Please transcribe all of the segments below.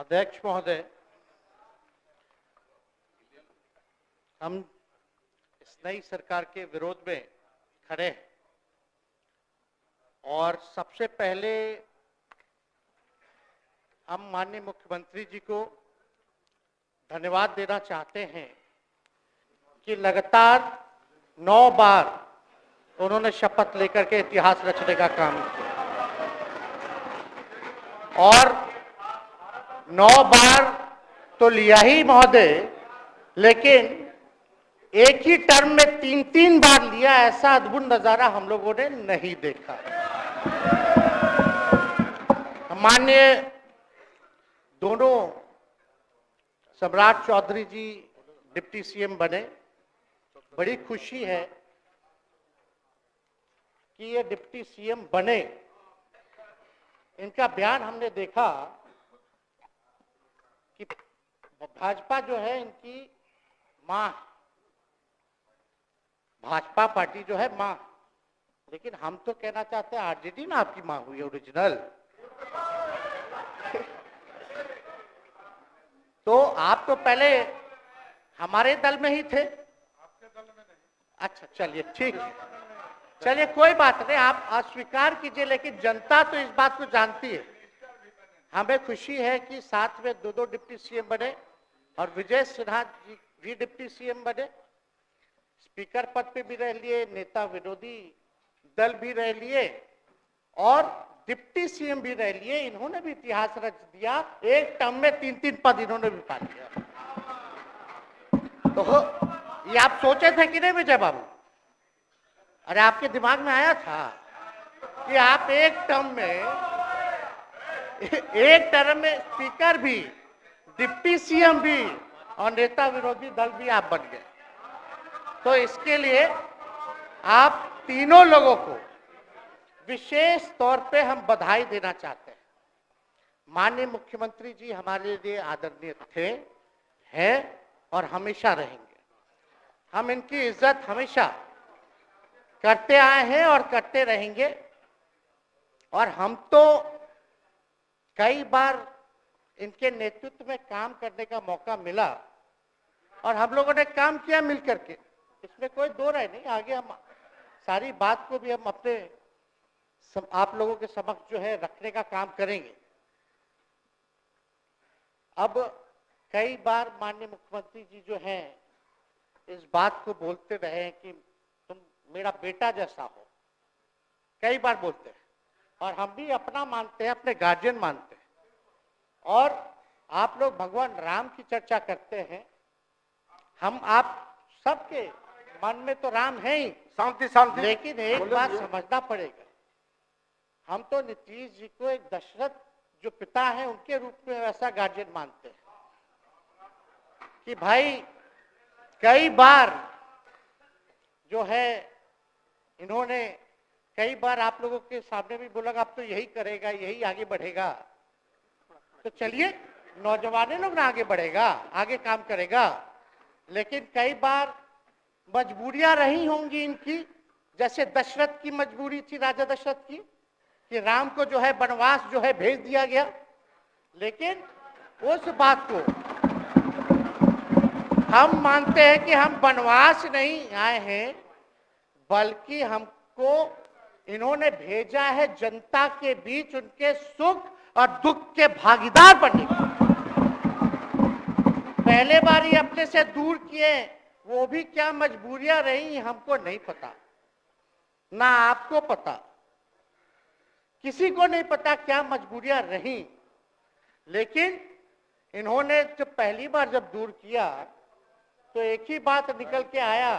अध्यक्ष महोदय, हम इस नई सरकार के विरोध में खड़े हैं और सबसे पहले हम माननीय मुख्यमंत्री जी को धन्यवाद देना चाहते हैं कि लगातार 9 बार उन्होंने शपथ लेकर के इतिहास रचने का काम किया और 9 बार तो लिया ही महोदय, लेकिन एक ही टर्म में 3-3 बार लिया, ऐसा अद्भुत नजारा हम लोगों ने नहीं देखा। माननीय दोनों सम्राट चौधरी जी डिप्टी सीएम बने, बड़ी खुशी है कि ये डिप्टी सीएम बने। इनका बयान हमने देखा कि भाजपा जो है इनकी मां, भाजपा पार्टी जो है मां, लेकिन हम तो कहना चाहते हैं आरजेडी में आपकी मां हुई ओरिजिनल। तो आप तो पहले हमारे दल में ही थे। आपके दल में नहीं? अच्छा, चलिए ठीक है, चलिए कोई बात नहीं, आप अस्वीकार कीजिए, लेकिन जनता तो इस बात को जानती है। हमें खुशी है कि साथ में 2 डिप्टी सीएम बने और विजय सिन्हा जी भी डिप्टी सीएम बने, स्पीकर पद पे भी रह लिए, नेता विरोधी दल भी रह लिए और डिप्टी सीएम भी रह लिए। इन्होंने भी इतिहास रच दिया, एक टर्म में 3-3 पद इन्होंने भी पा लिया। तो ये आप सोचे थे कि नहीं विजय बाबू? अरे आपके दिमाग में आया था कि आप एक टर्म में स्पीकर भी, डिप्टी सीएम भी और नेता विरोधी दल भी आप बन गए। तो इसके लिए आप तीनों लोगों को विशेष तौर पे हम बधाई देना चाहते हैं। माननीय मुख्यमंत्री जी हमारे लिए आदरणीय थे, हैं और हमेशा रहेंगे। हम इनकी इज्जत हमेशा करते आए हैं और करते रहेंगे। और हम तो कई बार इनके नेतृत्व में काम करने का मौका मिला और हम लोगों ने काम किया मिलकर के, इसमें कोई दो राय नहीं। आगे हम सारी बात को भी हम अपने आप लोगों के समक्ष जो है रखने का काम करेंगे। अब कई बार माननीय मुख्यमंत्री जी जो हैं इस बात को बोलते रहे हैं कि तुम मेरा बेटा जैसा हो, कई बार बोलते हैं और हम भी अपना मानते हैं, अपने गार्जियन मानते हैं। और आप लोग भगवान राम की चर्चा करते हैं, हम आप सबके मन में तो राम है ही, शांति, लेकिन एक बात समझना पड़ेगा, हम तो नीतीश जी को एक दशरथ जो पिता है उनके रूप में वैसा गार्जियन मानते हैं कि भाई कई बार जो है इन्होंने कई बार आप लोगों के सामने भी बोला आप तो यही करेगा, यही आगे बढ़ेगा। तो चलिए नौजवान लोग ना आगे बढ़ेगा, आगे काम करेगा, लेकिन कई बार मजबूरियां रही होंगी इनकी, जैसे दशरथ की मजबूरी थी, राजा दशरथ की, कि राम को जो है वनवास जो है भेज दिया गया। लेकिन उस बात को हम मानते हैं कि हम वनवास नहीं आए हैं, बल्कि हमको इन्होंने भेजा है जनता के बीच उनके सुख और दुख के भागीदार बनने के। पहले बार ही अपने से दूर किए, वो भी क्या मजबूरियां रही हमको नहीं पता, ना आपको पता, किसी को नहीं पता क्या मजबूरियां रही। लेकिन इन्होंने जब पहली बार जब दूर किया तो एक ही बात निकल के आया।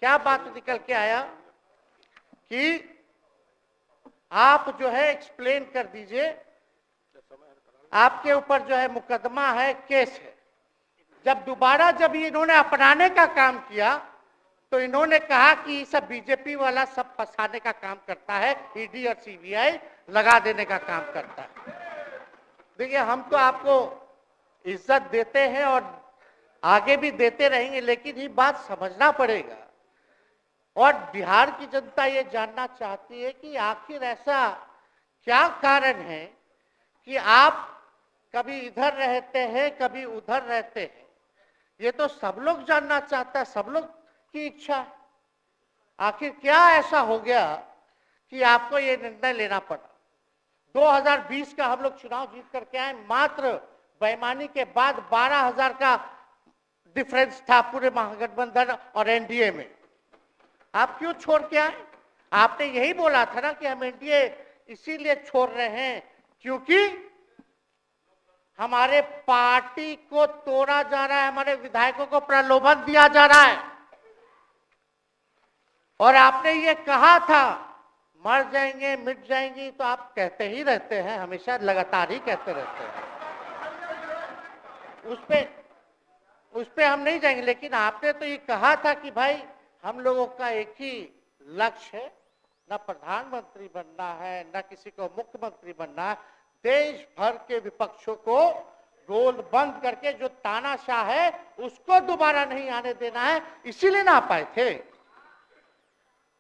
क्या बात निकल के आया कि आप जो है एक्सप्लेन कर दीजिए, आपके ऊपर जो है मुकदमा है, केस है। जब दोबारा जब इन्होंने अपनाने का काम किया तो इन्होंने कहा कि सब बीजेपी वाला सब फंसाने का काम करता है, ईडी और सीबीआई लगा देने का काम करता है। देखिए हम तो आपको इज्जत देते हैं और आगे भी देते रहेंगे, लेकिन ये बात समझना पड़ेगा। और बिहार की जनता ये जानना चाहती है कि आखिर ऐसा क्या कारण है कि आप कभी इधर रहते हैं, कभी उधर रहते हैं। ये तो सब लोग जानना चाहता है, सब लोग की इच्छा है। आखिर क्या ऐसा हो गया कि आपको ये निर्णय लेना पड़ा? 2020 का हम लोग चुनाव जीत करके आए, मात्र बेईमानी के बाद 12,000 का डिफरेंस था पूरे महागठबंधन और एनडीए में। आप क्यों छोड़ के आए? आपने यही बोला था ना कि हम एनडीए इसीलिए छोड़ रहे हैं क्योंकि हमारे पार्टी को तोड़ा जा रहा है, हमारे विधायकों को प्रलोभन दिया जा रहा है। और आपने ये कहा था मर जाएंगे, मिट जाएंगी, तो आप कहते ही रहते हैं, हमेशा लगातार ही कहते रहते हैं। उस पे हम नहीं जाएंगे, लेकिन आपने तो ये कहा था कि भाई हम लोगों का एक ही लक्ष्य है, न प्रधानमंत्री बनना है, न किसी को मुख्यमंत्री बनना है। देश भर के विपक्षों को रोल बंद करके जो तानाशाह है उसको दोबारा नहीं आने देना है, इसीलिए ना आ पाए थे।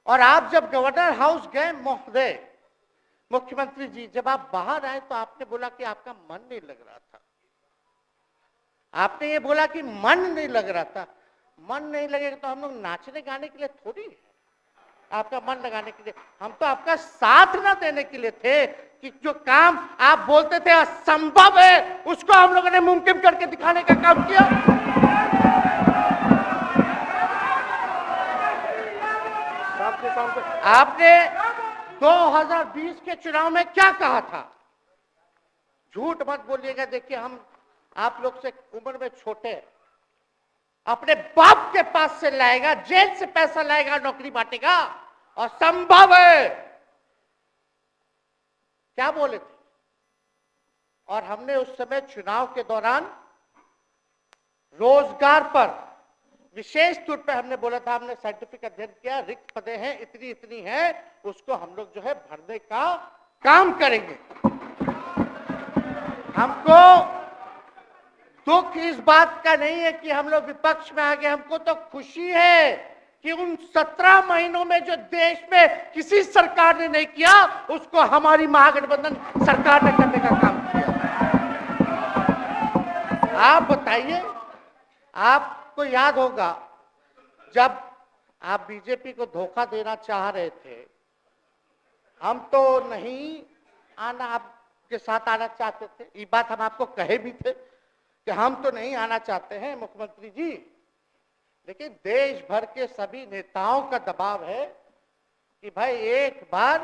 और आप जब गवर्नर हाउस गए महोदय, मुख्यमंत्री जी, जब आप बाहर आए तो आपने बोला कि आपका मन नहीं लग रहा था। आपने ये बोला कि मन नहीं लग रहा था। मन नहीं लगेगा तो हम लोग नाचने गाने के लिए थोड़ी है, आपका मन लगाने के लिए। हम तो आपका साथ ना देने के लिए थे कि जो काम आप बोलते थे असंभव है उसको हम लोगों ने मुमकिन करके दिखाने का काम किया। आपने 2020 के चुनाव में क्या कहा था? झूठ मत बोलिएगा। देखिए, हम आप लोग से उम्र में छोटे, अपने बाप के पास से लाएगा, जेल से पैसा लाएगा, नौकरी बांटेगा, और संभव है, क्या बोले थे? और हमने उस समय चुनाव के दौरान रोजगार पर विशेष तौर पे हमने बोला था, हमने साइंटिफिक अध्ययन किया, रिक्त पदे हैं इतनी इतनी है, उसको हम लोग जो है भरने का काम करेंगे। हमको दुख इस बात का नहीं है कि हम लोग विपक्ष में आ गए, हमको तो खुशी है कि उन 17 महीनों में जो देश में किसी सरकार ने नहीं किया उसको हमारी महागठबंधन सरकार ने करने का काम किया। आप बताइए, आपको याद होगा जब आप बीजेपी को धोखा देना चाह रहे थे, हम तो नहीं आना, आपके साथ आना चाहते थे। ये बात हम आपको कहे भी थे कि हम तो नहीं आना चाहते हैं मुख्यमंत्री जी, लेकिन देश भर के सभी नेताओं का दबाव है कि भाई एक बार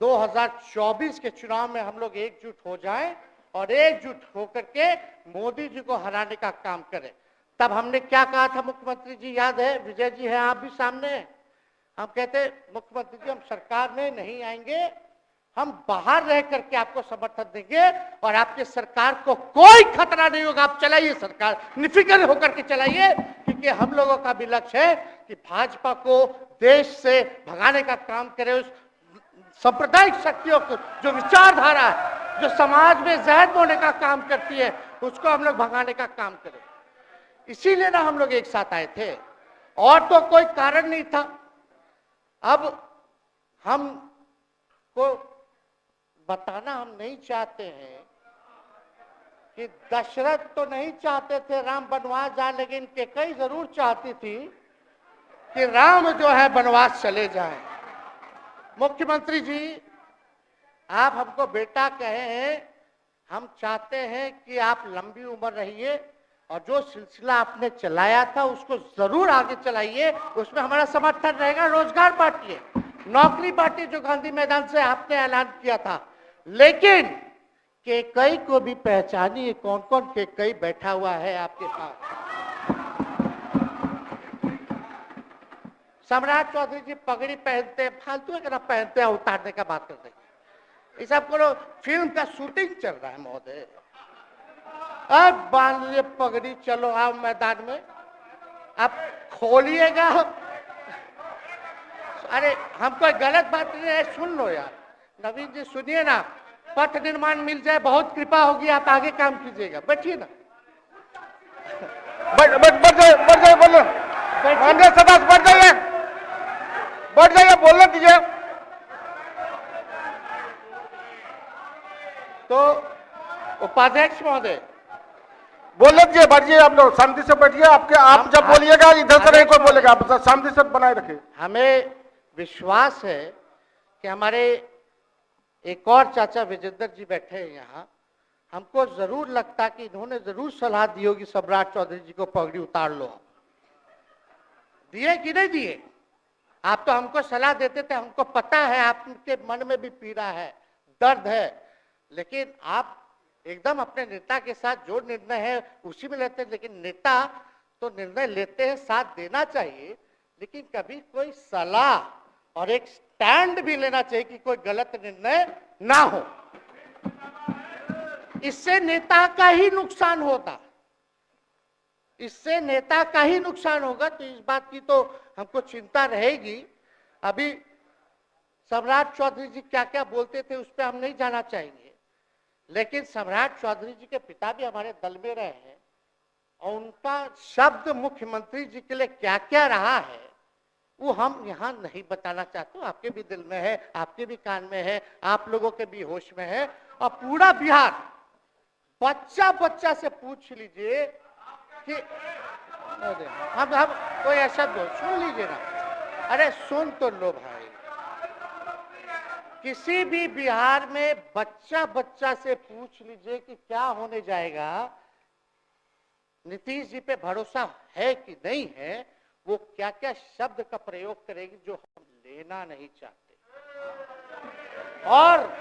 2024 के चुनाव में हम लोग एकजुट हो जाएं और एकजुट होकर के मोदी जी को हराने का काम करें। तब हमने क्या कहा था मुख्यमंत्री जी, याद है? विजय जी हैं, आप भी सामने हैं। हम कहते मुख्यमंत्री जी हम सरकार में नहीं आएंगे, हम बाहर रह करके आपको समर्थन देंगे और आपके सरकार को कोई खतरा नहीं होगा, आप चलाइए सरकार, निफिक्र होकर के चलाइए, क्योंकि हम लोगों का भी लक्ष्य है कि भाजपा को देश से भगाने का काम करे। उस सांप्रदायिक शक्तियों को, जो विचारधारा है, जो समाज में जहर बोने का काम करती है, उसको हम लोग भगाने का काम करें। इसीलिए ना हम लोग एक साथ आए थे, और तो कोई कारण नहीं था। अब हम को बताना हम नहीं चाहते हैं कि दशरथ तो नहीं चाहते थे राम वनवास जाए, लेकिन कैकेयी जरूर चाहती थी कि राम जो है वनवास चले जाएं। मुख्यमंत्री जी, आप हमको बेटा कहे हैं, हम चाहते हैं कि आप लंबी उम्र रहिए और जो सिलसिला आपने चलाया था उसको जरूर आगे चलाइए, उसमें हमारा समर्थन रहेगा। रोजगार बांटिए, नौकरी बांटिए, जो गांधी मैदान से आपने ऐलान किया था, लेकिन कैकेयी को भी पहचानिए, कौन कौन कैकेयी बैठा हुआ है आपके पास। सम्राट चौधरी जी पगड़ी पहनते, फालतू है ना पहनते हैं, उतारने का बात करते हैं। इस सबको फिल्म का शूटिंग चल रहा है महोदय, अब बांध लिए पगड़ी, चलो आओ मैदान में, अब खोलिएगा। अरे हम कोई गलत बात नहीं है, सुन लो यार, नवीन जी सुनिए ना, पथ निर्माण मिल जाए, बहुत कृपा होगी, आप आगे काम कीजिएगा, बैठिए ना। बढ़ जाइए, बोलो, सदा बढ़ जाइए, बोलने दीजिए। तो उपाध्यक्ष महोदय, बोलने दीजिए, बैठिए आप लोग, शांति से बैठिए। आपके आप जब बोलिएगा इधर से नहीं कोई बोलेगा, आप शांति से बनाए रखिए। हमें विश्वास है कि हमारे एक और चाचा विजेंद्र जी बैठे हैं यहाँ, हमको जरूर लगता कि इन्होंने जरूर सलाह दी होगी सम्राट चौधरी जी को पगड़ी उतार लो। दिए कि नहीं दिए? आप तो हमको सलाह देते थे, हमको पता है आपके मन में भी पीड़ा है, दर्द है, लेकिन आप एकदम अपने नेता के साथ जो निर्णय है उसी में लेते हैं। लेकिन नेता तो निर्णय लेते हैं, साथ देना चाहिए, लेकिन कभी कोई सलाह और एक स्टैंड भी लेना चाहिए कि कोई गलत निर्णय ना हो। इससे नेता का ही नुकसान होगा, इससे नेता का ही नुकसान होगा। तो इस बात की तो हमको चिंता रहेगी। अभी सम्राट चौधरी जी क्या क्या बोलते थे उस पर हम नहीं जाना चाहेंगे, लेकिन सम्राट चौधरी जी के पिता भी हमारे दल में रहे हैं और उनका शब्द मुख्यमंत्री जी के लिए क्या क्या रहा है वो हम यहाँ नहीं बताना चाहते। आपके भी दिल में है, आपके भी कान में है, आप लोगों के भी होश में है, और पूरा बिहार बच्चा बच्चा से पूछ लीजिए कि हम कोई ऐसा सुन लीजिए ना, अरे सुन तो लो भाई, किसी भी बिहार में बच्चा बच्चा से पूछ लीजिए कि क्या होने जाएगा, नीतीश जी पे भरोसा है कि नहीं है, वो क्या क्या शब्द का प्रयोग करेगी जो हम लेना नहीं चाहते। और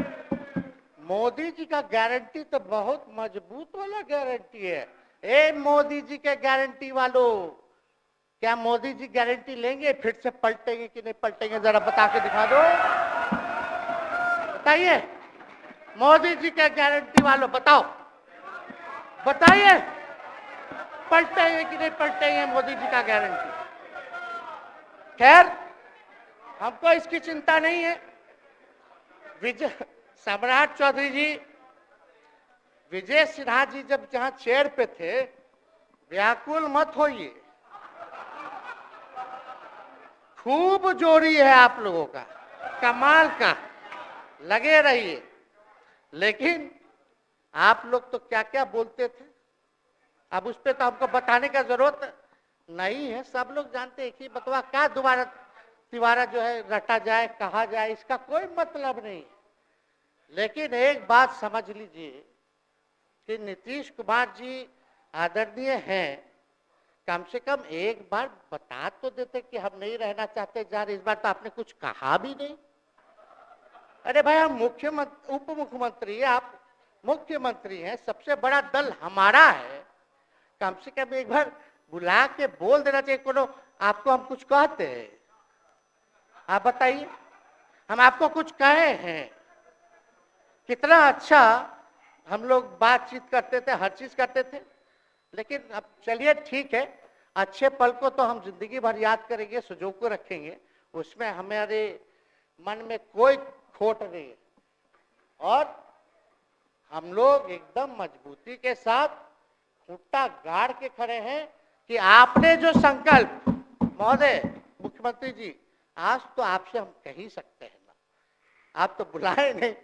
मोदी जी का गारंटी तो बहुत मजबूत वाला गारंटी है। ए मोदी जी के गारंटी वालों, क्या मोदी जी गारंटी लेंगे फिर से पलटेंगे कि नहीं पलटेंगे? जरा बता के दिखा दो, बताइए। मोदी जी के गारंटी वालों बताओ, बताइए पलटेंगे कि नहीं पलटेंगे मोदी जी का गारंटी? खैर, हमको इसकी चिंता नहीं है। सम्राट चौधरी जी, विजय सिन्हा जी जब जहां चेयर पे थे, व्याकुल मत होइए, खूब जोड़ी है आप लोगों का, कमाल का, लगे रहिए। लेकिन आप लोग तो क्या क्या बोलते थे, अब उस पर तो हमको बताने का जरूरत नहीं है, सब लोग जानते हैं कि बतवा क्या दोबारा तिवारा जो है रटा जाए, कहा जाए, इसका कोई मतलब नहीं है। लेकिन एक बात समझ लीजिए कि नीतीश कुमार जी आदरणीय हैं, कम से कम एक बार बता तो देते कि हम नहीं रहना चाहते जा रहे। इस बार तो आपने कुछ कहा भी नहीं। अरे भाई, हम मुख्यमंत्री, उप मुख्यमंत्री, आप मुख्यमंत्री हैं, सबसे बड़ा दल हमारा है, कम से कम एक बार बुला के बोल देना चाहिए। कोनो आपको हम कुछ कहते हैं? आप बताइए, हम आपको कुछ कहे हैं? कितना अच्छा हम लोग बातचीत करते थे, हर चीज करते थे। लेकिन अब चलिए ठीक है, अच्छे पल को तो हम जिंदगी भर याद करेंगे, संजो को रखेंगे, उसमें हमारे मन में कोई खोट नहीं है। और हम लोग एकदम मजबूती के साथ खूंटा गाड़ के खड़े हैं कि आपने जो संकल्प, महोदय मुख्यमंत्री जी, आज तो आपसे हम कह ही सकते हैं ना, आप तो बुलाए नहीं,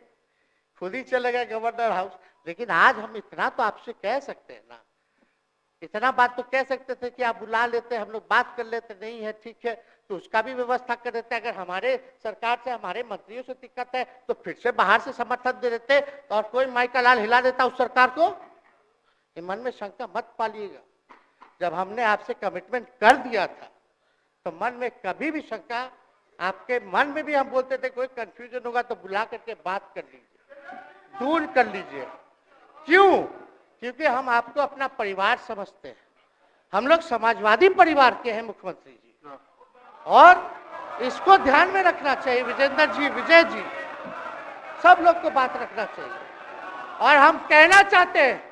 खुद ही चले गए गवर्नर हाउस, लेकिन आज हम इतना तो आपसे कह सकते हैं ना, इतना बात तो कह सकते थे कि आप बुला लेते, हम लोग बात कर लेते। नहीं है, ठीक है, तो उसका भी व्यवस्था कर देते। अगर हमारे सरकार से, हमारे मंत्रियों से दिक्कत है तो फिर से बाहर से समर्थन दे देते और कोई माई का लाल हिला देता उस सरकार को। ये मन में शंका मत पालिएगा, जब हमने आपसे कमिटमेंट कर दिया था तो मन में कभी भी शंका, आपके मन में भी हम बोलते थे कोई कंफ्यूजन होगा तो बुला करके बात कर लीजिए, दूर कर लीजिए। क्यों? क्योंकि हम आपको अपना परिवार समझते हैं। हम लोग समाजवादी परिवार के हैं मुख्यमंत्री जी, और इसको ध्यान में रखना चाहिए। विजेंद्र जी, विजय जी, सब लोग को बात रखना चाहिए। और हम कहना चाहते हैं,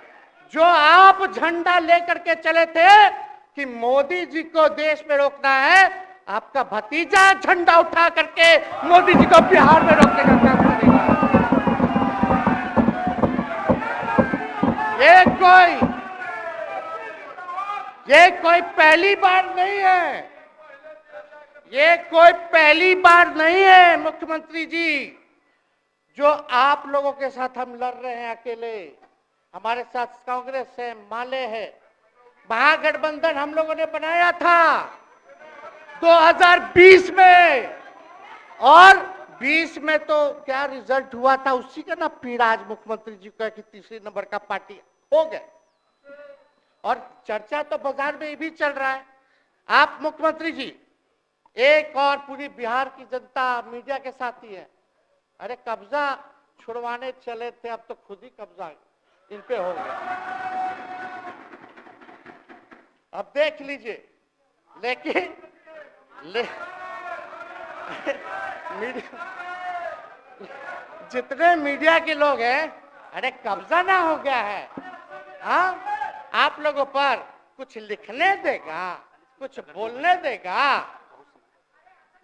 जो आप झंडा लेकर के चले थे कि मोदी जी को देश में रोकना है, आपका भतीजा झंडा उठा करके मोदी जी को बिहार में रोकने का काम करेगा। ये कोई पहली बार नहीं है, ये कोई पहली बार नहीं है मुख्यमंत्री जी, जो आप लोगों के साथ हम लड़ रहे हैं अकेले। हमारे साथ कांग्रेस है, माले है। महागठबंधन हम लोगों ने बनाया था 2020 में, और 20 में तो क्या रिजल्ट हुआ था उसी का ना पीड़ा आज मुख्यमंत्री जी का कि तीसरे नंबर का पार्टी हो गए। और चर्चा तो बाजार में ये भी चल रहा है, आप मुख्यमंत्री जी एक और पूरी बिहार की जनता मीडिया के साथ ही है। अरे कब्जा छुड़वाने चले थे, अब तो खुद ही कब्जा इन पे हो गया। अब देख लीजिए, लेकिन जितने मीडिया के लोग हैं, अरे कब्जा ना हो गया है, हाँ आप लोगों पर कुछ लिखने देगा, कुछ बोलने देगा,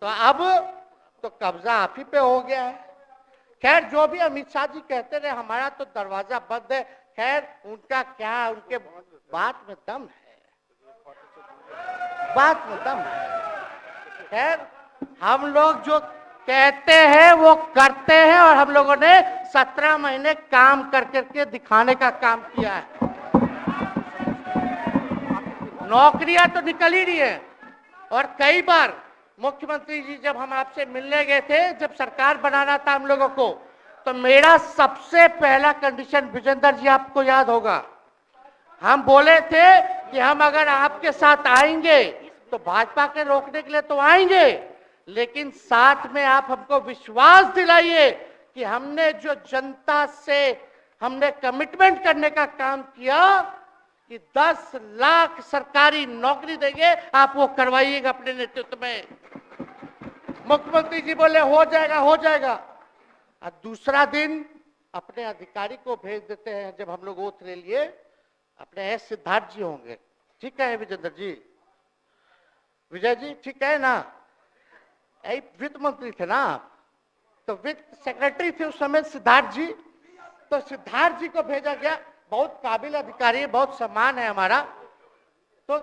तो अब तो कब्जा आप ही पे हो गया है। खैर जो भी अमित शाह जी कहते रहे हमारा तो दरवाजा बंद है, खैर उनका क्या, उनके बात में दम है, बात में दम है। खैर हम लोग जो कहते हैं वो करते हैं, और हम लोगों ने 17 महीने काम कर करके दिखाने का काम किया है। नौकरियां तो निकल ही रही है, और कई बार मुख्यमंत्री जी जब हम आपसे मिलने गए थे, जब सरकार बनाना था हम लोगों को, तो मेरा सबसे पहला कंडीशन, विजेंद्र जी आपको याद होगा, हम बोले थे कि हम अगर आपके साथ आएंगे तो भाजपा के रोकने के लिए तो आएंगे, लेकिन साथ में आप हमको विश्वास दिलाइए कि हमने जो जनता से हमने कमिटमेंट करने का काम किया कि 10 लाख सरकारी नौकरी देंगे, आप वो करवाइएगा अपने नेतृत्व में। मुख्यमंत्री जी बोले हो जाएगा, हो जाएगा। और दूसरा दिन अपने अधिकारी को भेज देते हैं, जब हम लोग ओथ ले लिए, अपने एस सिद्धार्थ जी होंगे, ठीक है विजेंद्र जी, विजय जी ठीक है ना, वित्त मंत्री थे ना, तो वित्त सेक्रेटरी थे उस समय सिद्धार्थ जी, तो सिद्धार्थ जी को भेजा गया, बहुत काबिल अधिकारी है, बहुत सम्मान है हमारा। तो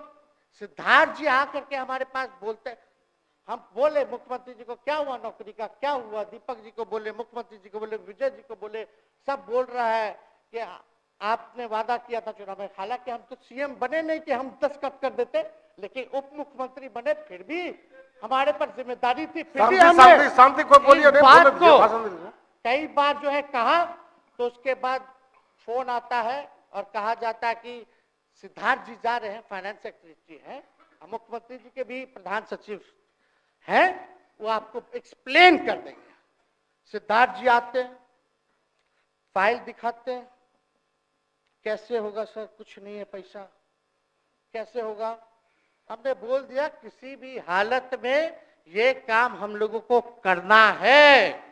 सिद्धार्थ जी आकर के हमारे पास बोलते, हम बोले मुख्यमंत्री जी को क्या हुआ नौकरी का, क्या हुआ, दीपक जी को बोले, मुख्यमंत्री जी को बोले, विजय जी को बोले, सब बोल रहा है कि आपने वादा किया था चुनाव में। हालांकि हम तो सीएम बने नहीं कि हम दस्तखत कर देते, लेकिन उप मुख्यमंत्री बने, फिर भी हमारे पर जिम्मेदारी थी, फिर भी हमने शांति को बोलिए, बात को कई बार जो है कहा। तो उसके बाद फोन आता है और कहा जाता है कि सिद्धार्थ जी जा रहे हैं, फाइनेंस सेक्रेटरी हैं, मुख्यमंत्री जी के भी प्रधान सचिव हैं, वो आपको एक्सप्लेन कर देंगे। सिद्धार्थ जी आते हैं, फाइल दिखाते हैं, कैसे होगा सर, कुछ नहीं है पैसा, कैसे होगा। हमने बोल दिया किसी भी हालत में ये काम हम लोगों को करना है।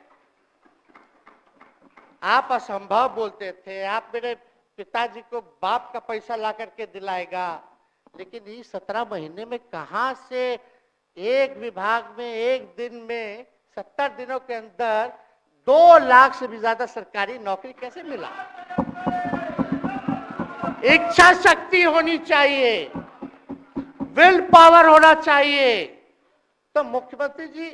आप असंभव बोलते थे, आप मेरे पिताजी को बाप का पैसा ला करके दिलाएगा, लेकिन ये 17 महीने में कहां से एक विभाग में एक दिन में 70 दिनों के अंदर 2 लाख से भी ज्यादा सरकारी नौकरी कैसे मिला। इच्छा शक्ति होनी चाहिए, विल पावर होना चाहिए। तो मुख्यमंत्री जी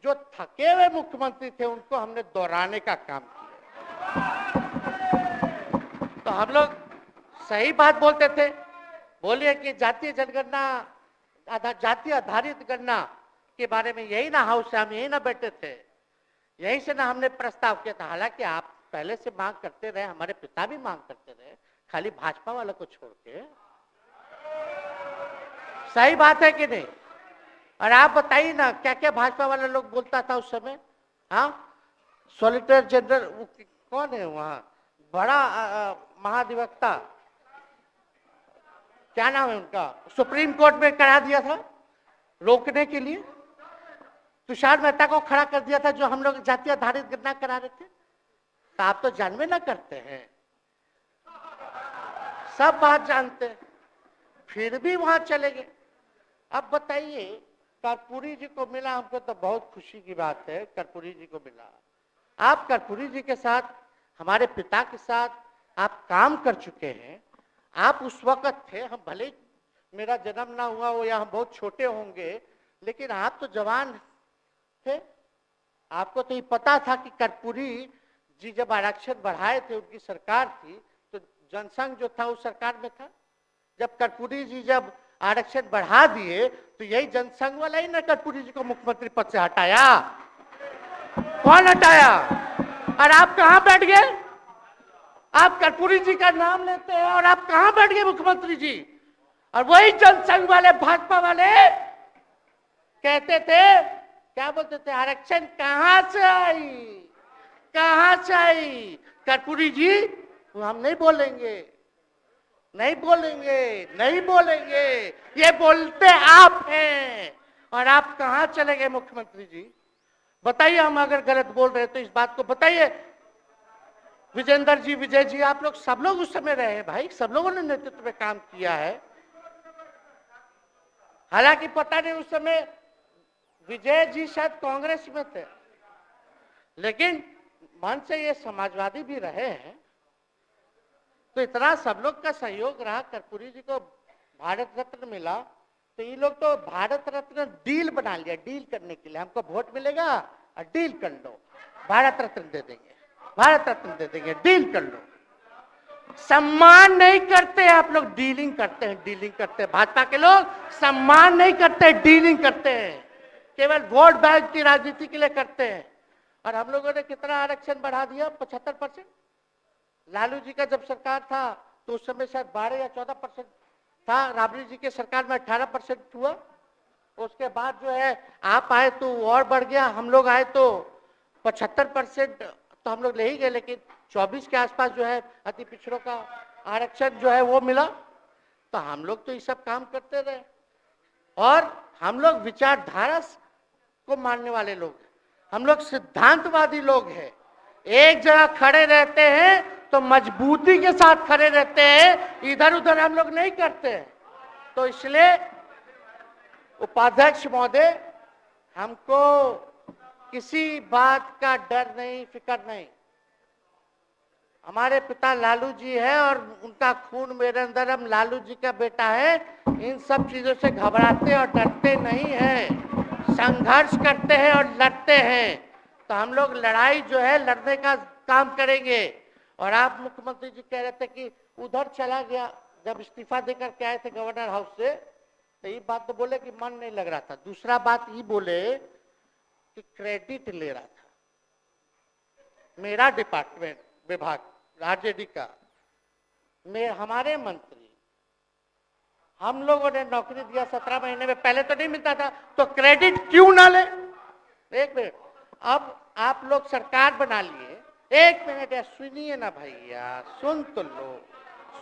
जो थके हुए मुख्यमंत्री थे उनको हमने दोहराने का काम किया। तो हम लोग सही बात बोलते थे, बोलिए कि जातीय जनगणना, जातीय आधारित गणना के बारे में यही ना हाउस से हम यही ना बैठे थे, यहीं से ना हमने प्रस्ताव किया था। हालांकि आप पहले से मांग करते रहे, हमारे पिता भी मांग करते रहे, खाली भाजपा वाला को छोड़ के। सही बात है कि नहीं? और आप बताइए ना क्या क्या भाजपा वाला लोग बोलता था उस समय। हाँ, सॉलिसिटर जनरल कौन है वहां, बड़ा महाधिवक्ता, क्या नाम है उनका, सुप्रीम कोर्ट में करा दिया था रोकने के लिए, तुषार मेहता को खड़ा कर दिया था जो हम लोग जातीय आधारित गणना करा रहे थे। तो आप तो जानवे ना करते हैं, सब बात जानते हैं, फिर भी वहां चले गए। अब बताइए, कर्पूरी जी को मिला, हमको तो बहुत खुशी की बात है, कर्पूरी जी को मिला। आप कर्पूरी जी के साथ, हमारे पिता के साथ आप काम कर चुके हैं। आप उस वक्त थे, हम भले मेरा जन्म ना हुआ हो या हम बहुत छोटे होंगे, लेकिन आप तो जवान थे। आपको तो ये पता था कि कर्पूरी जी जब आरक्षण बढ़ाए थे, उनकी सरकार थी, तो जनसंघ जो था उस सरकार में था। जब कर्पूरी जी जब आरक्षण बढ़ा दिए तो यही जनसंघ वाला ही ना कर्पूरी जी को मुख्यमंत्री पद से हटाया। कौन हटाया? और आप कहां बैठ गए? आप कर्पूरी जी का नाम लेते हैं और आप कहां बैठ गए मुख्यमंत्री जी? और वही जनसंघ वाले भाजपा वाले कहते थे, क्या बोलते थे, आरक्षण कहां से आई, कहां से आई? कर्पूरी जी हम नहीं बोलेंगे, नहीं बोलेंगे, नहीं बोलेंगे, ये बोलते आप हैं। और आप कहां चले गए मुख्यमंत्री जी? बताइए, हम अगर गलत बोल रहे हैं तो इस बात को बताइए। विजेंद्र जी, विजय जी, आप लोग सब लोग उस समय रहे हैं भाई, सब लोगों ने नेतृत्व में काम किया है। हालांकि पता नहीं उस समय विजय जी शायद कांग्रेस में थे, लेकिन मन से ये समाजवादी भी रहे हैं। तो इतना सब लोग का सहयोग रहा, कर्पूरी जी को भारत रत्न मिला, तो ये लोग तो भारत रत्न डील बना लिया, डील करने के लिए। हमको वोट मिलेगा और डील कर लो, भारत रत्न दे देंगे, भारत रत्न दे देंगे, डील कर लो। सम्मान नहीं करते आप लोग, डीलिंग करते हैं, डीलिंग करते हैं। भाजपा के लोग सम्मान नहीं करते, डीलिंग करते हैं, केवल वोट बैंक की राजनीति के लिए करते हैं। और हम लोगों ने कितना आरक्षण बढ़ा दिया? 75%। लालू जी का जब सरकार था तो उस समय शायद 12 या 14% था, राबड़ी जी के सरकार में 18% हुआ। उसके बाद जो है आप आए तो और बढ़ गया, हम लोग आए तो 75% तो हम लोग ले ही गए, लेकिन 24 के आसपास जो है अति पिछड़ों का आरक्षण जो है वो मिला। तो हम लोग तो ये सब काम करते रहे, और हम लोग विचारधारा को मानने वाले लोग हैं, हम लोग सिद्धांतवादी लोग हैं। एक जगह खड़े रहते हैं तो मजबूती के साथ खड़े रहते हैं, इधर उधर हम लोग नहीं करते हैं। तो इसलिए उपाध्यक्ष महोदय, हमको किसी बात का डर नहीं, फिक्र नहीं। हमारे पिता लालू जी है और उनका खून मेरे अंदर, हम लालू जी का बेटा है। इन सब चीजों से घबराते और डरते नहीं हैं, संघर्ष करते हैं और लड़ते हैं। तो हम लोग लड़ाई जो है लड़ने का काम करेंगे। और आप मुख्यमंत्री जी कह रहे थे कि उधर चला गया, जब इस्तीफा देकर के आए थे गवर्नर हाउस से, तो ये बात तो बोले कि मन नहीं लग रहा था। दूसरा बात ये बोले कि क्रेडिट ले रहा था मेरा डिपार्टमेंट, विभाग, आरजेडी का, हमारे मंत्री, हम लोगों ने नौकरी दिया 17 महीने में, पहले तो नहीं मिलता था, तो क्रेडिट क्यों ना ले? एक मिनट, अब आप लोग सरकार बना लिए, एक मिनट यार सुनिए ना भैया, सुन तो लो,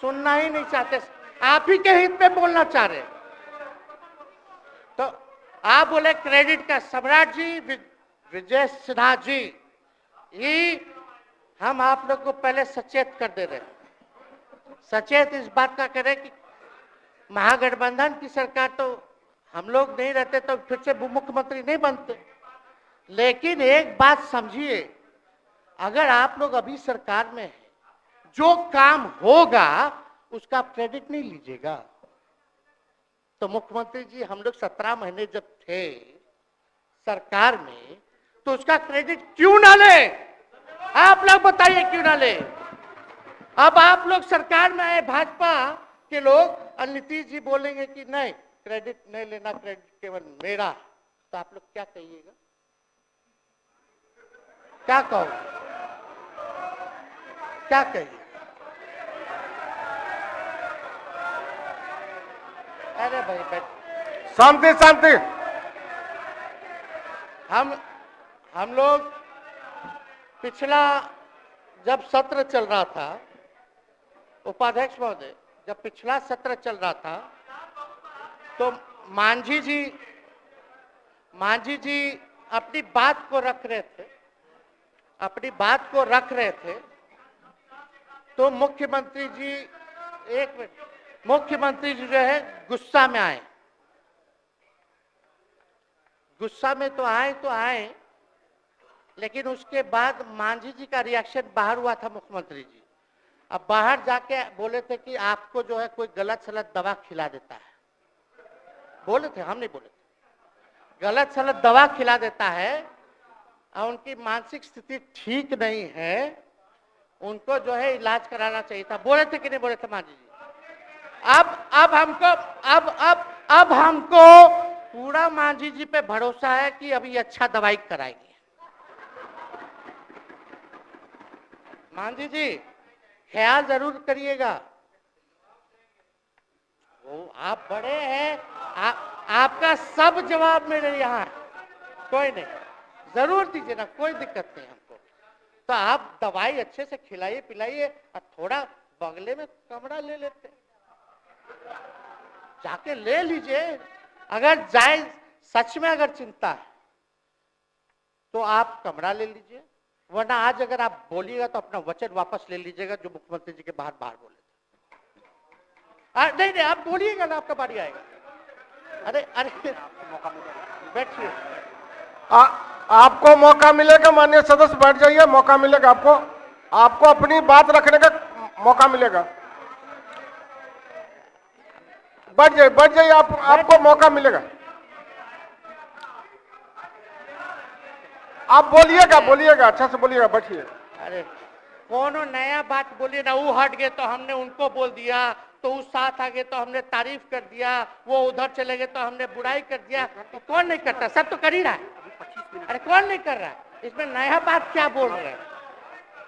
सुनना ही नहीं चाहते, आप ही के हित में बोलना चाह रहे। तो आप बोले क्रेडिट का, सम्राट जी, विजय सिन्हा जी, ये हम आप लोग को पहले सचेत कर दे रहे हैं, सचेत इस बात का करें कि महागठबंधन की सरकार तो हम लोग नहीं रहते तो फिर से मुख्यमंत्री नहीं बनते। लेकिन एक बात समझिए, अगर आप लोग अभी सरकार में हैं, जो काम होगा उसका क्रेडिट नहीं लीजिएगा। तो मुख्यमंत्री जी, हम लोग 17 महीने जब थे सरकार में, तो उसका क्रेडिट क्यों ना ले? आप लोग बताइए क्यों ना ले? अब आप लोग सरकार में आए भाजपा के लोग, और नीतीश जी बोलेंगे कि नहीं क्रेडिट नहीं लेना, क्रेडिट केवल मेरा, तो आप लोग क्या कहिएगा? क्या कहो, क्या कहिए? अरे भाई बैठ, शांति शांति। हम लोग पिछला जब सत्र चल रहा था, उपाध्यक्ष महोदय, जब पिछला सत्र चल रहा था तो मांझी जी अपनी बात को रख रहे थे, अपनी बात को रख रहे थे, तो मुख्यमंत्री जी, एक मिनट, मुख्यमंत्री जी जो है गुस्सा में आए, गुस्सा में तो आए, लेकिन उसके बाद मांझी जी का रिएक्शन बाहर हुआ था मुख्यमंत्री जी। अब बाहर जाके बोले थे कि आपको जो है कोई गलत सलत दवा खिला देता है, बोले थे, हम नहीं बोले थे, गलत सलत दवा खिला देता है और उनकी मानसिक स्थिति ठीक नहीं है, उनको जो है इलाज कराना चाहिए था। बोले थे कि नहीं बोले थे मांझी जी? अब हमको पूरा मांझी जी पे भरोसा है कि अभी अच्छा दवाई कराएंगे। मांझी जी ख्याल जरूर करिएगा। वो आप बड़े हैं, आपका सब जवाब मेरे यहाँ है, कोई नहीं, जरूर दीजिए ना, कोई दिक्कत नहीं हमको। तो आप दवाई अच्छे से खिलाइए पिलाइए और थोड़ा बगले में कमरा ले लेते, जाके ले लीजिए। अगर जाए सच में अगर चिंता है तो आप कमरा ले लीजिए, वरना आज अगर आप बोलिएगा तो अपना वचन वापस ले लीजिएगा जो मुख्यमंत्री जी के बाहर बोले थे। नहीं नहीं, आप बोलिएगा ना, आपका बारी आएगा। अरे अरे बैठिए, आपको मौका मिलेगा माननीय सदस्य, बैठ जाइए, मौका मिलेगा आपको, आपको अपनी बात रखने का मौका मिलेगा। बैठ जाइए आपको मौका मिलेगा। आप बोलिएगा अच्छा से बोलिएगा, बैठिए। अरे कोनो नया बात बोलिए ना, वो हट गए तो हमने उनको बोल दिया, तो उस साथ आ गए तो हमने तारीफ कर दिया, वो उधर चले गए तो हमने बुराई कर दिया। तो कौन नहीं करता, सब तो कर ही रहा है। अरे कौन नहीं कर रहा है, इसमें नया बात क्या बोल रहे हैं?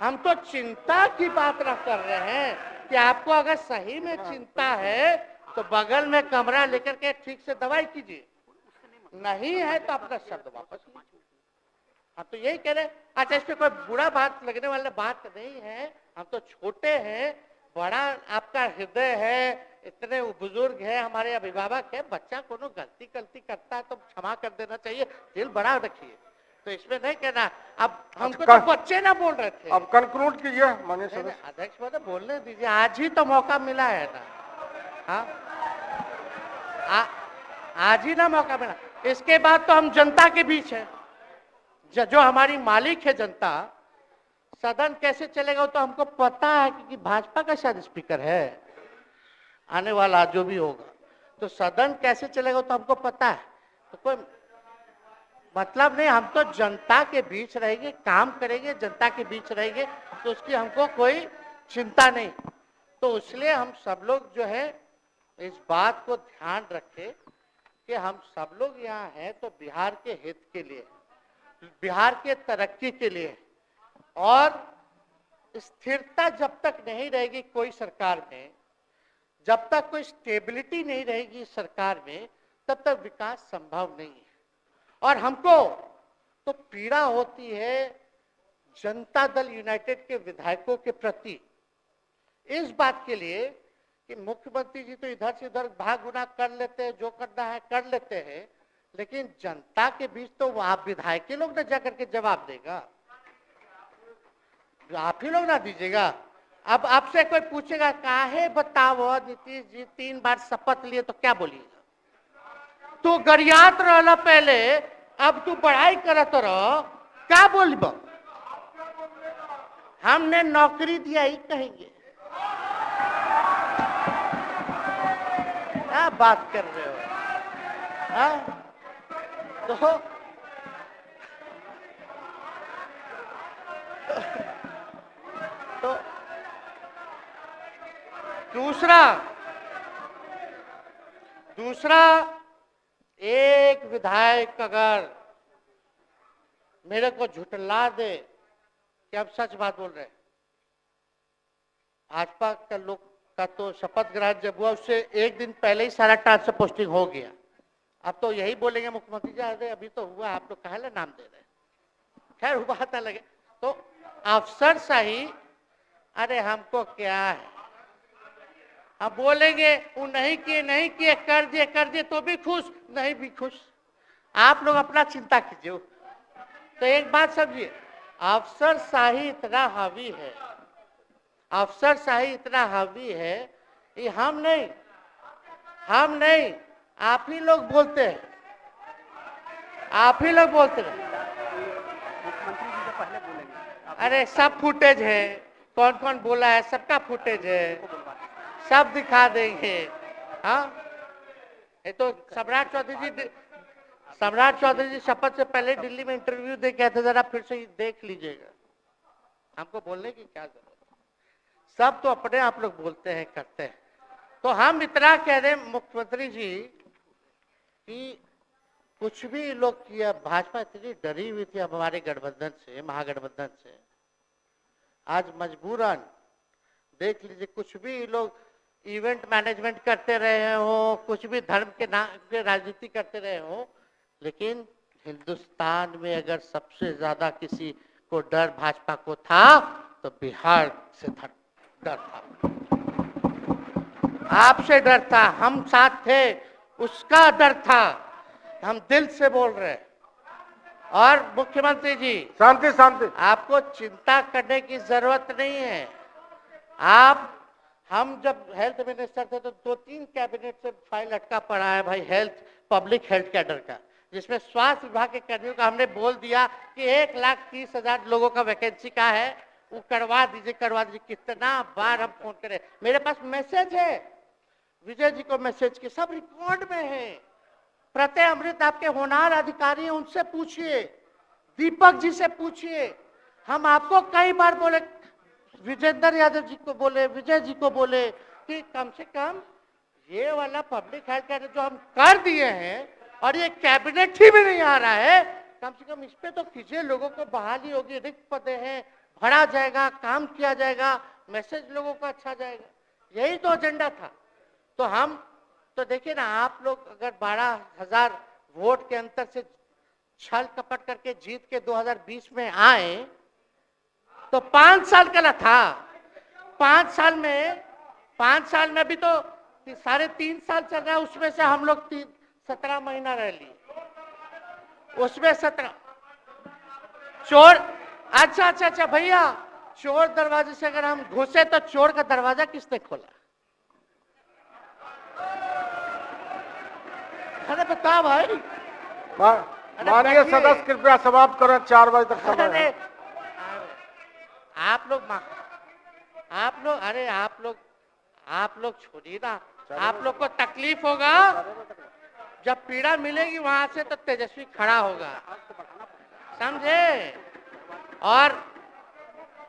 हम तो चिंता की बात न कर रहे हैं कि आपको अगर सही में चिंता है तो बगल में कमरा लेकर के ठीक से दवाई कीजिए, नहीं है तो अपना शब्द वापस लीजिए। हम तो यही कह रहे हैं। अच्छा, इसमें कोई बुरा बात लगने वाला बात नहीं है, हम तो छोटे हैं, बड़ा आपका हृदय है, इतने बुजुर्ग है, हमारे अभिभावक है, बच्चा कोनो गलती करता है तो क्षमा कर देना चाहिए, दिल बड़ा रखिए। तो इसमें नहीं कहना, अब हमको तो बच्चे ना बोल रहे थे। अब कंक्लूड कीजिए माननीय सदस्य। अध्यक्ष महोदय बोलने दीजिए, आज ही तो मौका मिला है ना। हाँ, आज ही ना मौका मिला, इसके बाद तो हम जनता के बीच है, जो हमारी मालिक है जनता। सदन कैसे चलेगा तो हमको पता है, क्योंकि भाजपा का शायद स्पीकर है आने वाला जो भी होगा, तो सदन कैसे चलेगा तो हमको पता है। तो कोई मतलब नहीं, हम तो जनता के बीच रहेंगे, काम करेंगे, जनता के बीच रहेंगे, तो उसकी हमको कोई चिंता नहीं। तो इसलिए हम सब लोग जो है इस बात को ध्यान रखें कि हम सब लोग यहाँ हैं तो बिहार के हित के लिए, बिहार के तरक्की के लिए, और स्थिरता जब तक नहीं रहेगी कोई सरकार में, जब तक कोई स्टेबिलिटी नहीं रहेगी सरकार में, तब तक विकास संभव नहीं है। और हमको तो पीड़ा होती है जनता दल यूनाइटेड के विधायकों के प्रति, इस बात के लिए कि मुख्यमंत्री जी तो इधर से उधर भाग गुना कर लेते हैं, जो करना है कर लेते हैं, लेकिन जनता के बीच तो आप विधायक के लोग ना जाकर के जवाब देगा, आप ही लोग ना दीजिएगा। अब आपसे कोई पूछेगा काहे बताओ नीतीश जी 3 बार शपथ लिए, तो क्या बोलिएगा? तू गरियात रहला पहले, अब तू पढ़ाई करत रह, क्या बोलब? हमने नौकरी दिया ही कहेंगे। क्या बात कर रहे हो? हाँ? तो दूसरा एक विधायक अगर मेरे को झुठला दे कि अब सच बात बोल रहे हैं, भाजपा का लोग का तो शपथ ग्रहण जब हुआ उससे एक दिन पहले ही सारा ट्रांसफर पोस्टिंग हो गया। अब तो यही बोलेंगे मुख्यमंत्री जी अरे अभी तो हुआ, आप लोग काहे नाम दे रहे हैं? खैर वो बात अलग है। तो अफसरशाही, अरे हमको क्या है, हम बोलेंगे वो नहीं किए कर दिए तो भी खुश, नहीं भी खुश, आप लोग अपना चिंता कीजिए। तो एक बात समझिए, अफसरशाही इतना हावी है, अफसरशाही इतना हावी है, ये हम नहीं आप ही लोग बोलते हैं, आप ही लोग बोलते हैं। मुख्यमंत्री जी तो पहले बोलेंगे। अरे सब फुटेज है, कौन कौन बोला है सबका फुटेज है, सब दिखा देंगे। हाँ, ये तो सम्राट चौधरी जी शपथ से पहले दिल्ली में इंटरव्यू दे के आए थे, जरा फिर से देख लीजिएगा, हमको बोलने की क्या जरूरत है। सब तो अपने आप लोग बोलते हैं, करते हैं। तो हम इतना कह रहे हैं मुख्यमंत्री जी कि कुछ भी लोग किया, भाजपा इतनी डरी हुई थी हमारे गठबंधन से, महागठबंधन से, आज मजबूरन देख लीजिए, कुछ भी लोग इवेंट मैनेजमेंट करते रहे हो, कुछ भी धर्म के नाम पे राजनीति करते रहे हो, लेकिन हिंदुस्तान में अगर सबसे ज्यादा किसी को डर भाजपा को था तो बिहार से डर था, आपसे डर था, हम साथ थे, उसका डर था। हम दिल से बोल रहे हैं। और मुख्यमंत्री जी, शांति शांति, आपको चिंता करने की जरूरत नहीं है। आप, हम जब हेल्थ मिनिस्टर थे तो 2-3 कैबिनेट से फाइल अटका पड़ा है भाई, हेल्थ, पब्लिक हेल्थ कैडर का, जिसमें स्वास्थ्य विभाग के कर्मियों का हमने बोल दिया कि 1,30,000 लोगों का वैकेंसी का है, वो करवा दीजिए, करवा दीजिए। कितना बार हम फोन करें, मेरे पास मैसेज है, विजय जी को मैसेज के, सब रिकॉर्ड में है। प्रत्यय अमृत आपके होनहार अधिकारी हैं, उनसे पूछिए, दीपक जी से पूछिए। हम आपको कई बार बोले, विजेंद्र यादव जी को बोले, विजय जी को बोले कि कम से कम ये वाला पब्लिक हेल्थ केयर जो हम कर दिए हैं और ये कैबिनेट ही भी नहीं आ रहा है, कम से कम इस पे तो कीजिए, लोगों को बहाली होगी, रिक्त पदे हैं, भरा जाएगा, काम किया जाएगा, मैसेज लोगों का अच्छा जाएगा। यही तो एजेंडा था। तो हम तो देखिए ना, आप लोग अगर 12,000 वोट के अंतर से छल कपट करके जीत के 2020 में आए तो 5 साल का ना था। 5 साल में भी तो 3.5 साल चल रहा है, उसमें से हम लोग 17 महीना रह लिए, उसमें 17 चोर। अच्छा भैया, चोर दरवाजे से अगर हम घुसे तो चोर का दरवाजा किसने खोला? अरे बता भाई। माननीय सदस्य कृपया समाप्त करें, 4 बजे तक समय है। आप लोग छोड़िए ना, आप लोग को तकलीफ होगा, जब पीड़ा मिलेगी वहां से तो तेजस्वी खड़ा होगा, समझे। और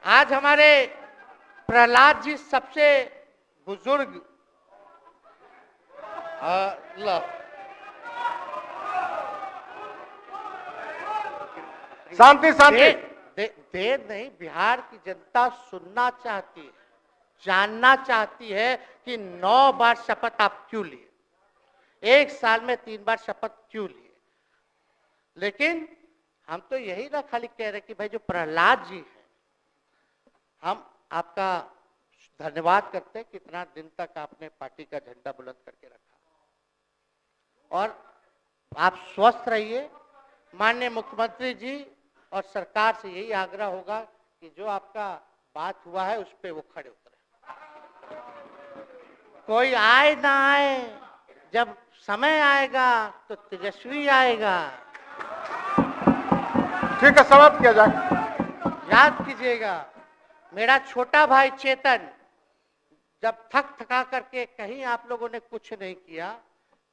आज हमारे प्रहलाद जी सबसे बुजुर्ग, शांति शांति, देर नहीं, बिहार की जनता सुनना चाहती है, जानना चाहती है कि 9 बार शपथ आप क्यों लिए, 1 साल में 3 बार शपथ क्यों लिए। लेकिन हम तो यही ना खाली कह रहे कि भाई जो प्रहलाद जी हैं, हम आपका धन्यवाद करते हैं, कितना दिन तक आपने पार्टी का झंडा बुलंद करके रखा। और आप स्वस्थ रहिए। माननीय मुख्यमंत्री जी और सरकार से यही आग्रह होगा कि जो आपका बात हुआ है उस पे वो खड़े उतरे। कोई आए ना आए, जब समय आएगा तो तेजस्वी आएगा। ठीक है, समाप्त किया जाए। याद कीजिएगा, मेरा छोटा भाई चेतन जब थका करके कहीं आप लोगों ने कुछ नहीं किया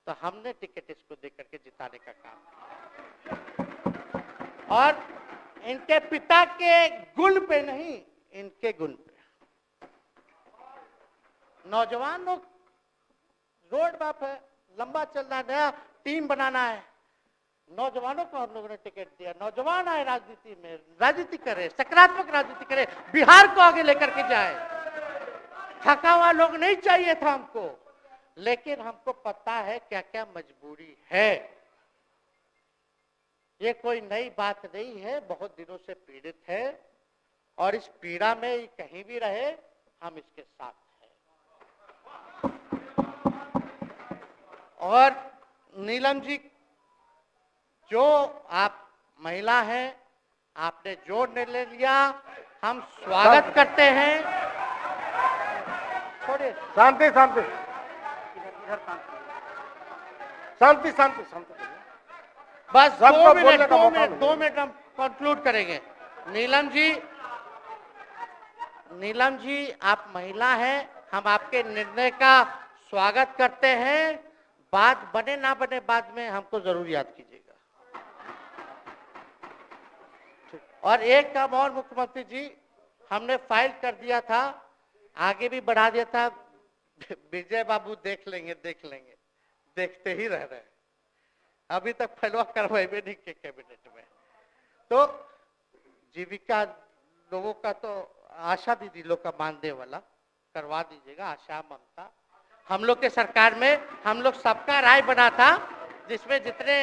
तो हमने टिकट इसको देकर के जिताने का काम किया। और इनके पिता के गुण पे नहीं, इनके गुण पे। नौजवान लोग, रोड मैप है, लंबा चलना है, नया टीम बनाना है, नौजवानों को हम लोगों ने टिकट दिया। नौजवान आए राजनीति में, राजनीति करे, सकारात्मक राजनीति करे, बिहार को आगे लेकर के जाए। थका हुआ लोग नहीं चाहिए था हमको, लेकिन हमको पता है क्या क्या मजबूरी है। ये कोई नई बात नहीं है, बहुत दिनों से पीड़ित है और इस पीड़ा में कहीं भी रहे हम इसके साथ हैं। और नीलम जी, जो आप महिला हैं, आपने जो निर्णय लिया हम स्वागत करते हैं। छोड़िए, शांति शांति शांति शांति शांति, बस सबको 2 बोलने मिनट का मौका 2 मिनट हम कंक्लूड करेंगे। नीलम जी आप महिला हैं, हम आपके निर्णय का स्वागत करते हैं। बात बने ना बने बाद में हमको जरूर याद कीजिएगा। और एक काम और मुख्यमंत्री जी, हमने फाइल कर दिया था आगे भी बढ़ा दिया था, विजय बाबू देख लेंगे, देखते ही रह रहे हैं। अभी तक फैलवा करवाए भी नहीं के कैबिनेट में। तो जीविका लोगों का तो आशा दीदी लोग का मानदेय वाला करवा दीजिएगा, आशा ममता। हम लोग के सरकार में हम लोग सबका राय बना था, जिसमें जितने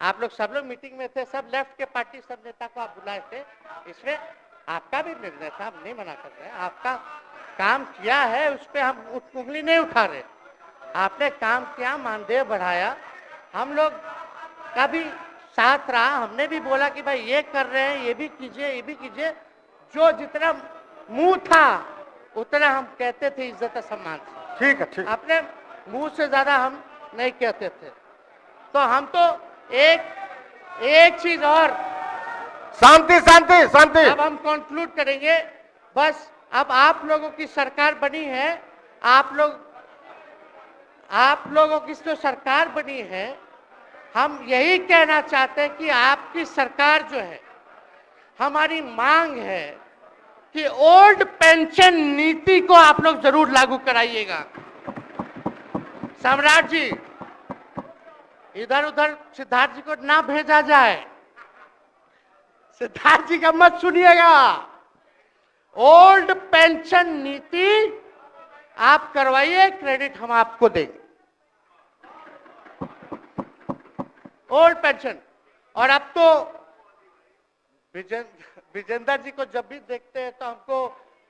आप लोग सब लोग मीटिंग में थे, सब लेफ्ट के पार्टी सब नेता को आप बुलाए थे। इसमें आपका भी निर्णय था, हम नहीं मना कर रहे हैं। आपका काम किया है, उस पर हम उंगली नहीं उठा रहे। आपने काम किया, मानदेय बढ़ाया, हम लोग का भी साथ रहा। हमने भी बोला कि भाई ये कर रहे हैं, ये भी कीजिए, ये भी कीजिए। जो जितना मुंह था उतना हम कहते थे इज्जत और सम्मान से। ठीक है, ठीक। अपने मुंह से ज्यादा हम नहीं कहते थे। तो हम तो एक चीज और, शांति शांति शांति। अब हम कंक्लूड करेंगे। बस अब आप लोगों की सरकार बनी है, आप लोगों की जो सरकार बनी है, हम यही कहना चाहते हैं कि आपकी सरकार जो है, हमारी मांग है कि ओल्ड पेंशन नीति को आप लोग जरूर लागू कराइएगा। सम्राट जी, इधर उधर सिद्धार्थ जी को ना भेजा जाए, सिद्धार्थ जी का मत सुनिएगा। ओल्ड पेंशन नीति आप करवाइए, क्रेडिट हम आपको देंगे। Old pension. और अब तो विजेंद्र जी को जब भी देखते हैं तो हमको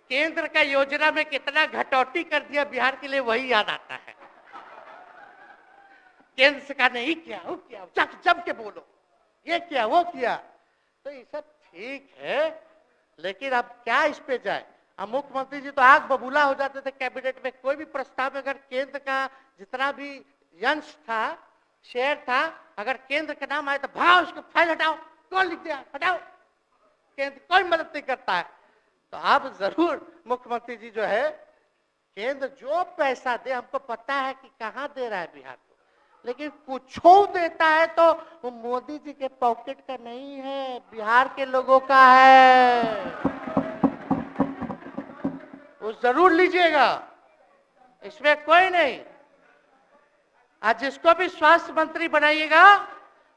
केंद्र का योजना में कितना घटौती कर दिया बिहार के लिए, वही याद आता है। केंद्र सरकार ने ये किया, वो किया, जम के बोलो, ये किया, वो किया। तो ये सब ठीक है, लेकिन अब क्या इस पे जाए। अब मुख्यमंत्री जी तो आग बबूला हो जाते थे कैबिनेट में। कोई भी प्रस्ताव में अगर केंद्र का जितना भी अंश था, शेयर था, अगर केंद्र का नाम आए तो भाव उसको फाइल हटाओ, कौन लिख दिया, हटाओ। केंद्र कोई मदद नहीं करता है। तो अब जरूर मुख्यमंत्री जी जो है, केंद्र जो पैसा दे, हमको पता है कि कहां दे रहा है बिहार को, लेकिन कुछ देता है तो वो मोदी जी के पॉकेट का नहीं है, बिहार के लोगों का है। वो जरूर लीजिएगा, इसमें कोई नहीं। आज जिसको भी स्वास्थ्य मंत्री बनाइएगा,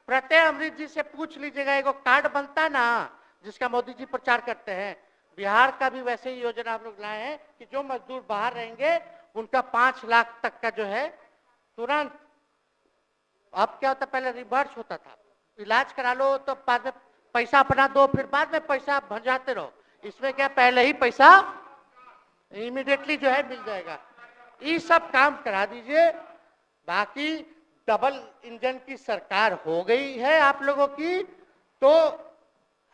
प्रत्यय अमृत जी से पूछ लीजिएगा। एगो कार्ड बनता ना, जिसका मोदी जी प्रचार करते हैं, बिहार का भी वैसे ही योजना हम लोग लाए हैं कि जो मजदूर बाहर रहेंगे उनका 5 लाख तक का जो है तुरंत। अब क्या होता, पहले रिवर्स होता था, इलाज करा लो तो बाद में पैसा अपना दो, फिर बाद में पैसा भंजाते रहो। इसमें क्या, पहले ही पैसा इमीडिएटली जो है मिल जाएगा। ये सब काम करा दीजिए। बाकी डबल इंजन की सरकार हो गई है आप लोगों की, तो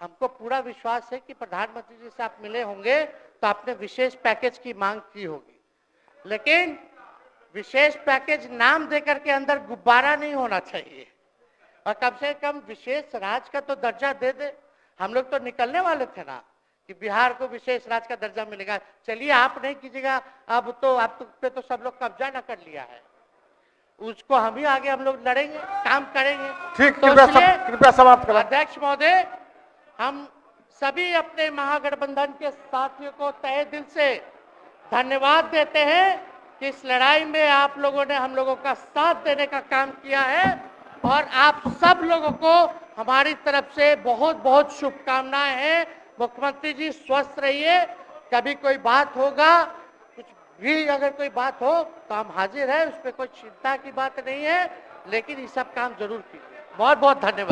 हमको पूरा विश्वास है कि प्रधानमंत्री जी से आप मिले होंगे तो आपने विशेष पैकेज की मांग की होगी। लेकिन विशेष पैकेज नाम देकर के अंदर गुब्बारा नहीं होना चाहिए, और कम से कम विशेष राज्य का तो दर्जा दे दे। हम लोग तो निकलने वाले थे ना कि बिहार को विशेष राज्य का दर्जा मिलेगा। चलिए आप नहीं कीजिएगा, अब तो आप पे तो सब लोग कब्जा न कर लिया है, उसको हम ही आगे हम लोग लड़ेंगे, काम करेंगे। ठीक, तो कृपया समाप्त करें। अध्यक्ष महोदय, हम सभी अपने महागठबंधन के साथियों को तहे दिल से धन्यवाद देते हैं कि इस लड़ाई में आप लोगों ने हम लोगों का साथ देने का काम किया है, और आप सब लोगों को हमारी तरफ से बहुत बहुत शुभकामनाएं हैं। मुख्यमंत्री जी स्वस्थ रहिए। कभी कोई बात होगा, कुछ भी अगर कोई बात हो तो हम हाजिर हैं, उस पर कोई चिंता की बात नहीं है, लेकिन ये सब काम जरूर कीजिए। बहुत बहुत धन्यवाद।